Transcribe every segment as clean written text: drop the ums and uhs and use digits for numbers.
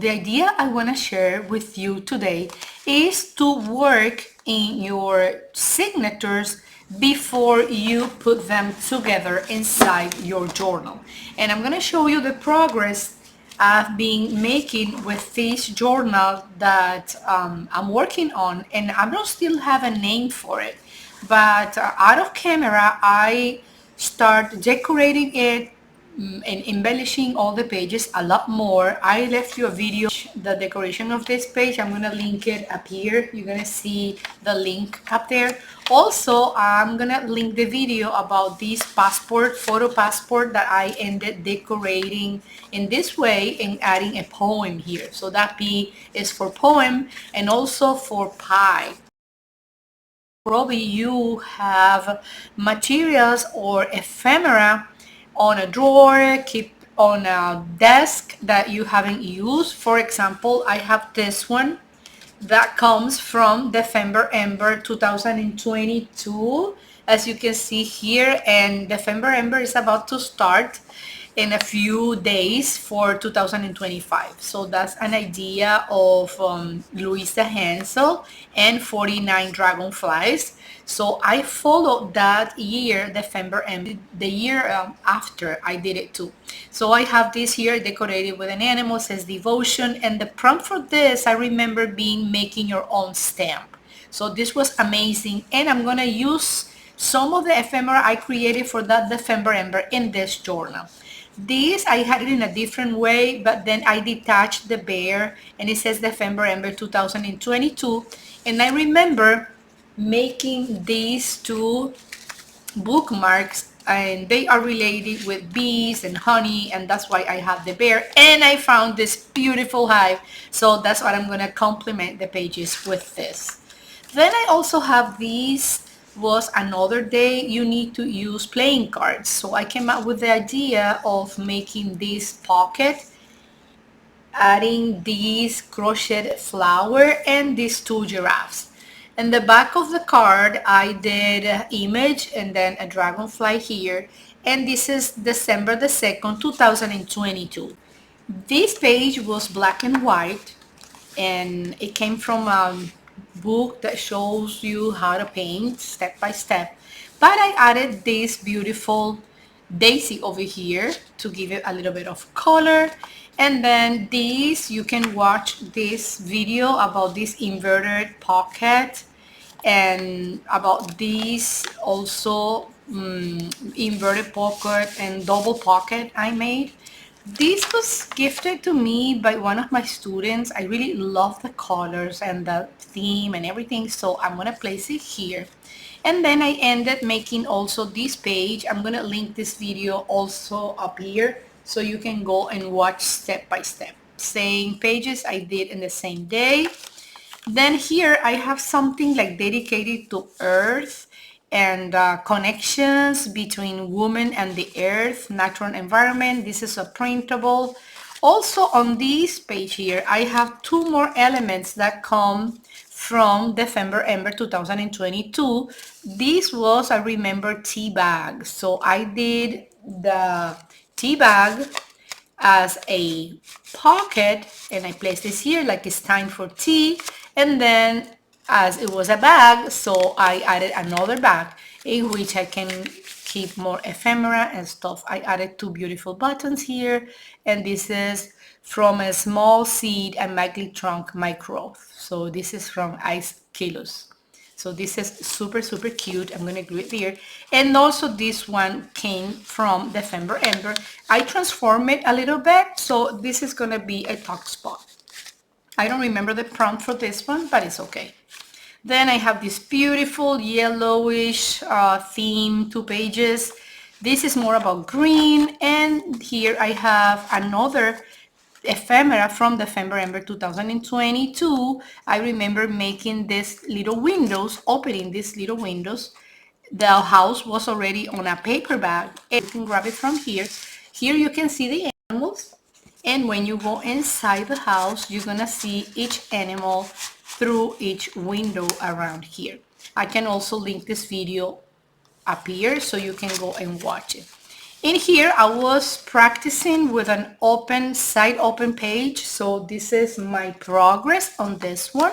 The idea I want to share with you today is to work in your signatures before you put them together inside your journal. And I'm going to show you the progress I've been making with this journal that I'm working on, and I don't still have a name for it. But out of camera, I start decorating it and embellishing all the pages a lot more. I left you a video, the decoration of this page. I'm gonna link it up here. You're gonna see the link up there. Also, I'm gonna link the video about this passport, photo passport that I ended decorating in this way and adding a poem here. So that P is for poem and also for pie. Probably you have materials or ephemera on a drawer, keep on a desk that you haven't used. For example, I have this one that comes from December Ember 2022, as you can see here, and December Ember is about to start in a few days for 2025. So that's an idea of Louisa Hansel and 49 dragonflies. So I followed that year, December, and the year after I did it too. So I have this here decorated with an animal, says devotion, and the prompt for this, I remember being making your own stamp. So this was amazing, and I'm gonna use some of the ephemera I created for that December Ember in this journal. This, I had it in a different way, but then I detached the bear, and it says December Ember 2022, and I remember making these two bookmarks, and they are related with bees and honey, and that's why I have the bear, and I found this beautiful hive, so that's what I'm going to complement the pages with this. Then I also have these, was another day you need to use playing cards, so I came up with the idea of making this pocket, adding this crochet flower and these two giraffes. In the back of the card, I did an image and then a dragonfly here. And this is December the 2nd, 2022. This page was black and white, and it came from a book that shows you how to paint step by step. But I added this beautiful daisy over here to give it a little bit of color. And then this, you can watch this video about this inverted pocket and about this also inverted pocket and double pocket I made. This was gifted to me by one of my students. I really love the colors and the theme and everything, so I'm gonna place it here. And then I ended making also this page. I'm gonna link this video also up here so you can go and watch step by step. Same pages I did in the same day. Then here I have something like dedicated to earth and connections between woman and the earth, natural environment. This is a printable. Also on this page here, I have two more elements that come from December Ember 2022. This was, I remember, tea bag. So I did the tea bag as a pocket, and I placed this here like it's time for tea. And then as it was a bag, so I added another bag in which I can keep more ephemera and stuff. I added two beautiful buttons here, and this is from a small seed and magly trunk micro. So this is from Ice Kilos. So this is super, super cute. I'm gonna glue it there. And also this one came from December Ember. I transformed it a little bit, so this is gonna be a tuck spot. I don't remember the prompt for this one, but it's okay. Then I have this beautiful yellowish theme, 2 pages. This is more about green, and here I have another ephemera from December Ember 2022. I remember making these little windows, opening these little windows. The house was already on a paper bag. You can grab it from here. Here you can see the animals, and when you go inside the house, you're gonna see each animal through each window around here. I can also link this video up here so you can go and watch it. In here, I was practicing with an side open page. So this is my progress on this one.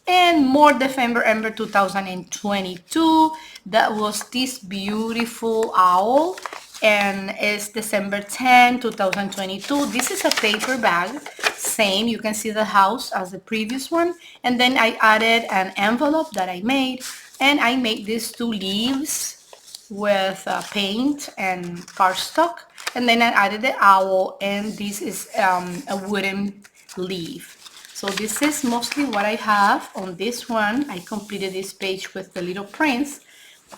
And more December Ember 2022. That was this beautiful owl. And it's December 10, 2022. This is a paper bag. Same, you can see the house as the previous one. And then I added an envelope that I made. And I made these two leaves with paint and cardstock, and then I added the owl, and this is a wooden leaf. So this is mostly what I have on this one. I completed this page with the little prince,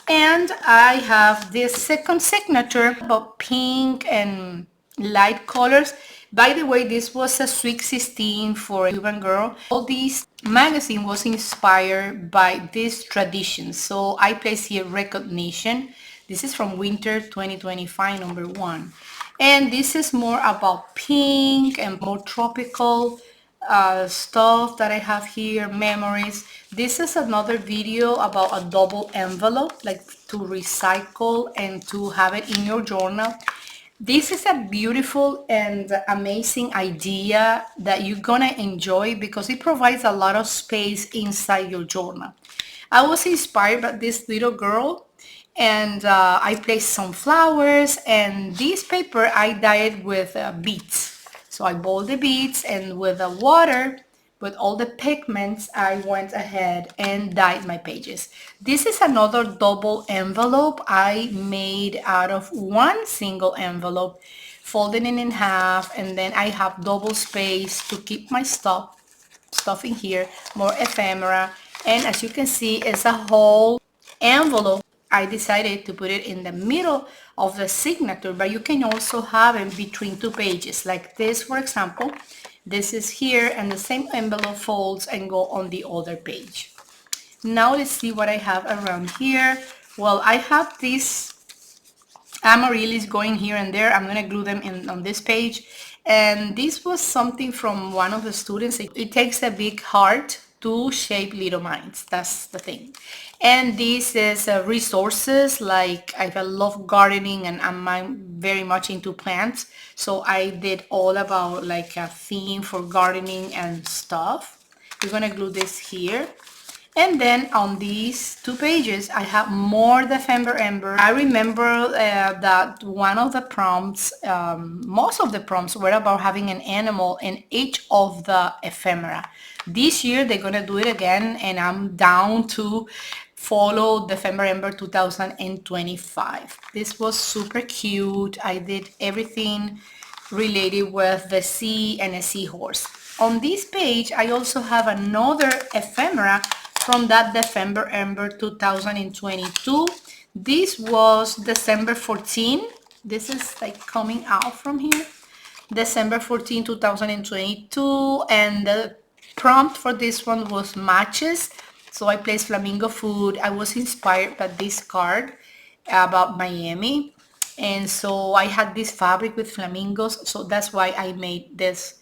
and I have this second signature about pink and light colors. By the way, this was a Sweet 16 for a Cuban girl. All these magazine was inspired by this tradition. So I place here recognition. This is from Winter 2025, number 1. And this is more about pink and more tropical stuff that I have here, memories. This is another video about a double envelope, like to recycle and to have it in your journal. This is a beautiful and amazing idea that you're gonna enjoy because it provides a lot of space inside your journal. I was inspired by this little girl, and I placed some flowers, and this paper I dyed with beads. So I boiled the beads, and with the water, with all the pigments, I went ahead and dyed my pages. This is another double envelope I made out of one single envelope, folding it in half, and then I have double space to keep my stuff in here, more ephemera, and as you can see, it's a whole envelope. I decided to put it in the middle of the signature, but you can also have it between two pages, like this, for example. This is here, and the same envelope folds and go on the other page. Now let's see what I have around here. Well, I have these amaryllis going here and there. I'm gonna glue them in on this page. And this was something from one of the students. It takes a big heart to shape little minds. That's the thing. And this is resources, like I love gardening and I'm very much into plants. So I did all about like a theme for gardening and stuff. We're gonna glue this here. And then on these two pages, I have more December Ember. I remember that one of the prompts, most of the prompts were about having an animal in each of the ephemera. This year, they're going to do it again, and I'm down to follow December Ember 2025. This was super cute. I did everything related with the sea and a seahorse. On this page, I also have another ephemera from that December Ember 2022. This was December 14. This is like coming out from here. December 14, 2022. And the prompt for this one was matches. So I placed flamingo food. I was inspired by this card about Miami. And so I had this fabric with flamingos. So that's why I made this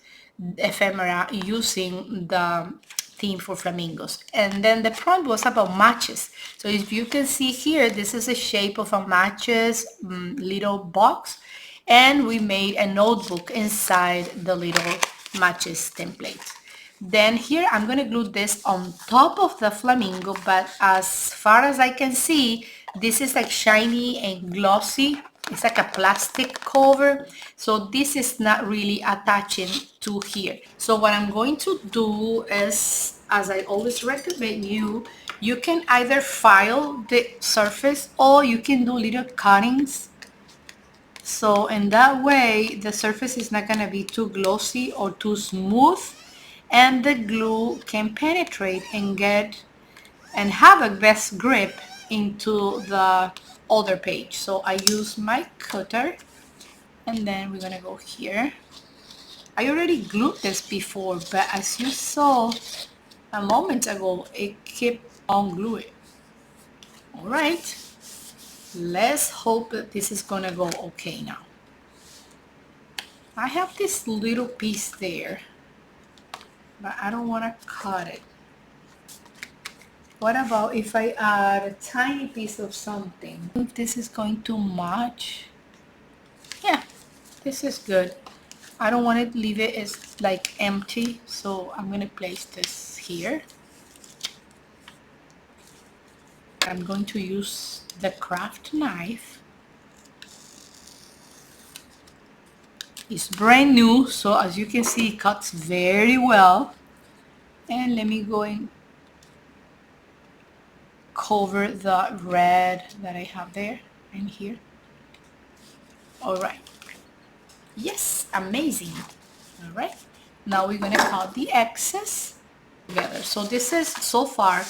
ephemera using the theme for flamingos. And then the prompt was about matches. So if you can see here, this is a shape of a matches little box, and we made a notebook inside the little matches template. Then here I'm going to glue this on top of the flamingo, but as far as I can see, this is like shiny and glossy. It's like a plastic cover, so this is not really attaching to here. So what I'm going to do is, as I always recommend you can either file the surface or you can do little cuttings. So in that way, the surface is not going to be too glossy or too smooth, and the glue can penetrate and get and have a best grip into the other page. So I use my cutter, and then we're gonna go here. I already glued this before, but as you saw a moment ago, it kept on gluing. All right, let's hope that this is gonna go okay now. I have this little piece there, but I don't want to cut it. What about if I add a tiny piece of something? If this is going to match. This is good. I don't want to leave it as like empty, so I'm going to place this here. I'm going to use the craft knife. It's brand new, so as you can see, it cuts very well. And let me go and cover the red that I have there and here. All right. Yes, amazing. All right. Now we're gonna cut the excess together. So this is so far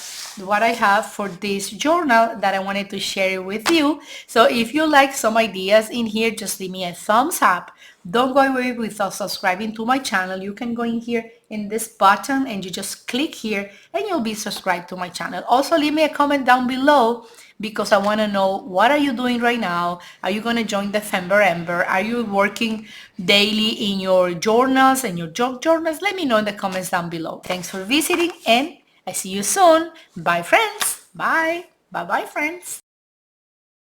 what I have for this journal that I wanted to share with you. So if you like some ideas in here, just leave me a thumbs up. Don't go away without subscribing to my channel. You can go in here in this button and you just click here and you'll be subscribed to my channel. Also leave me a comment down below because I want to know, what are you doing right now? Are you going to join the Ephemera? Are you working daily in your journals and your job journals? Let me know in the comments down below. Thanks for visiting and I see you soon. Bye friends. Bye. Bye bye friends.